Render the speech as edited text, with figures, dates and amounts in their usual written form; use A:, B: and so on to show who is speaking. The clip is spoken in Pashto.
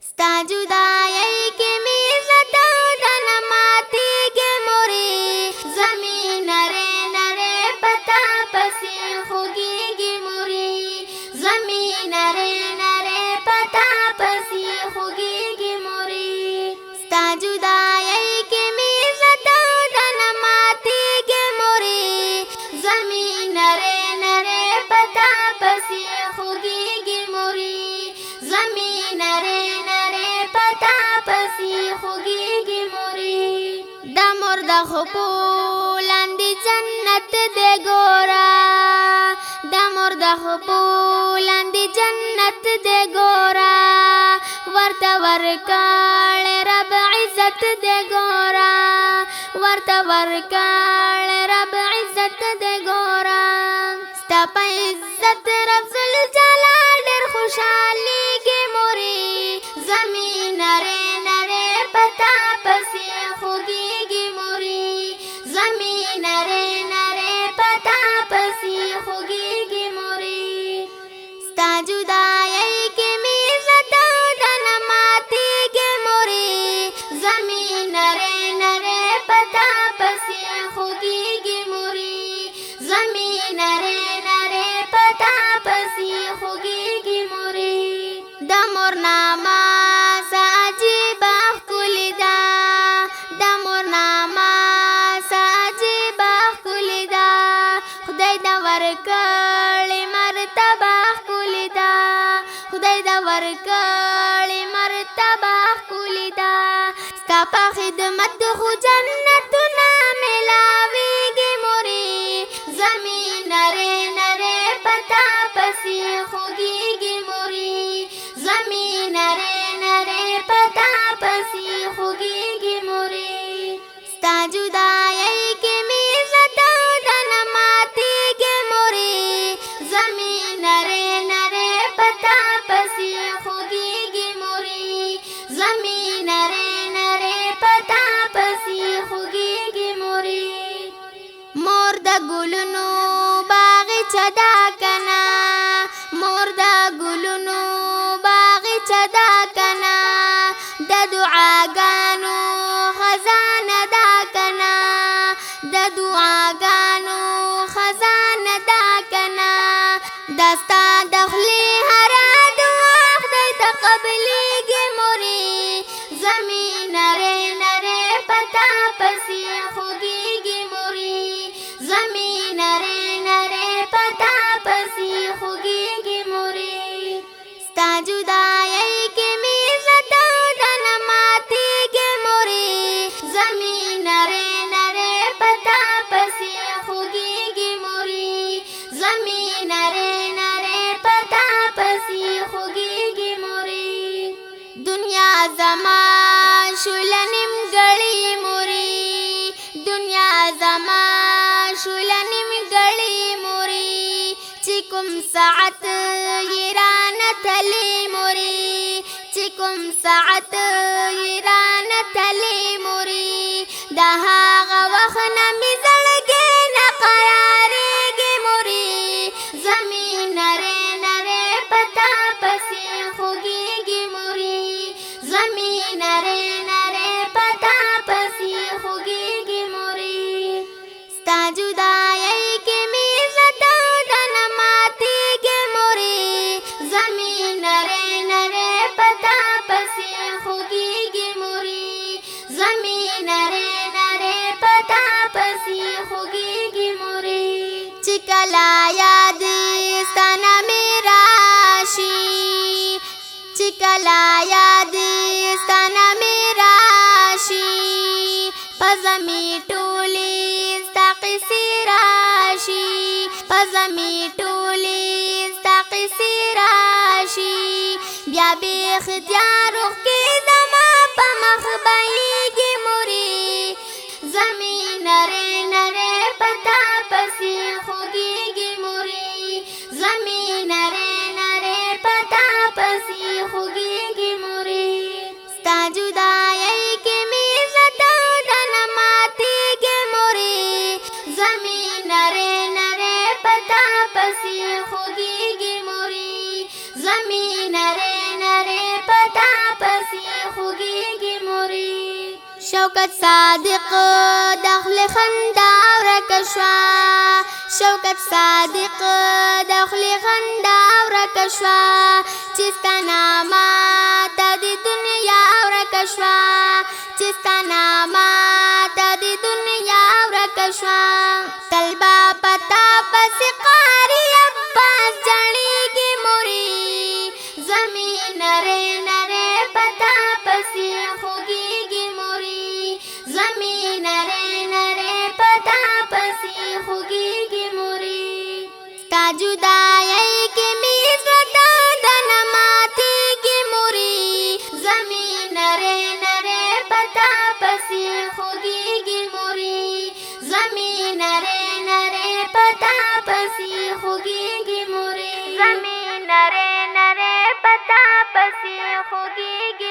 A: ستا جدائی کی می زتا دن ماتی کے موری زمین نرے نرے پتا پسی خوگی گی موری زمین نرے نرے پتا پسی خوگی گی موری ستا جدائی کی می زتا دن ماتی کے موری زمین نرے نرے پتا پسی خوگی گی موری زمین نرے خوگیگی موری دا مرد خپولاندی جنت دے گورا دا مرد خپولاندی جنت دے گورا ورطا ورکال رب عزت دے گورا ورطا ورکال رب عزت دے گورا ستا پا عزت رب زلجلال در خوشحالی کی موری زمین نرے پتا پسی خوگیگی موری زمین نرے نرے پتا پسی خوگیگی موری ستا جدائی کی می زتا دن ماتی کی موری زمین نرے نرے پتا پسی خوگیگی موری زمین نرے نرے پتا پسی خوگیگی موری دا مورناما ورکړې مرتبه ښکلې ده خدای دا ورکړې مرتبه ښکلې ده ستا په خدمت خو جنتونه میلاویږي مورې زمین نرې نرې پتا پسې خوږیږي مورې زمین نرې نرې پتا پسې خوږیږي مورې ستا جدایۍ کې مې زړه دن ماتې زمین نرے نرے پتا پسی خوگیگی موری زمین نرے نرے پتا پسی خوگیگی موری مور دا گلونو باغی چدا کنا مور دا گلونو باغی چدا کنا دا دعاگانو خزان دا کنا دا دعاگانو خزان دا کنا دستا دخلی هرا دعا خدای تا قبلیگی موری زمین نرے نرے پتا پسی خوگیگی موری زمین نرے نرے پتا پسی خوگیگی موری ستا جدائی کی می زتا دن ماتی گی موری زمین نرے نرے پتا پسی خوگیگی موری زمین نرے خوگیگی موری دنیا زما شولنیم گلی موری دنیا زما شولنیم گلی موری چکم ساعت یران تلی موری چکم ساعت یران تلی موری دا هاغا وخنا می زلگی نقراریگی موری زمین نرے پتا پسی خوگیگی موری زمین نرے نرے پتا پسی خوگیگی موری ستا جدائی کی می زتا دن ماتی گی موری زمین نرے نرے پتا پسی خوگیگی موری زمین نرے نرے پتا پسی خوگیگی موری چکلا یاد ستانا میرا چکلا یاد ستانا میرا شی پزمی ټولی ستا قصې راشي پزمی ټولی ستا قصې راشي بیا بې اختیار اوښکې زما په مخ بهیږي مورې زمین نرې نرې پتا پسې خوږیږي مورې زمین نرې نرې پتا پسی خوگیگی موری ستا جدائی کی می زتا دن ماتی گی موری زمین نرے نرے پتا پسی خوگیگی موری زمین نرے نرے پتا پسی خوږیږي موري شوکت صادق دخل خندا ورک شوا شوکت صادق دخل خندا ورک شوا چستا ناما تا دی دنیا ورک شوا چستا ناما تا دی دنیا ورک شوا طلبا پتا پس قاری عباس جړیږي موري زمین نره نره پتا پس خوږیږي موري زمین نره نره پتا پس خوږیږي موري تا جدائی کی میزتا دن ماتیږي موري زمین نره نره پتا پس خوږیږي موري زمین نره نره پتا پس خوږیږي موري زمین نره نره پتا پس خوږیږي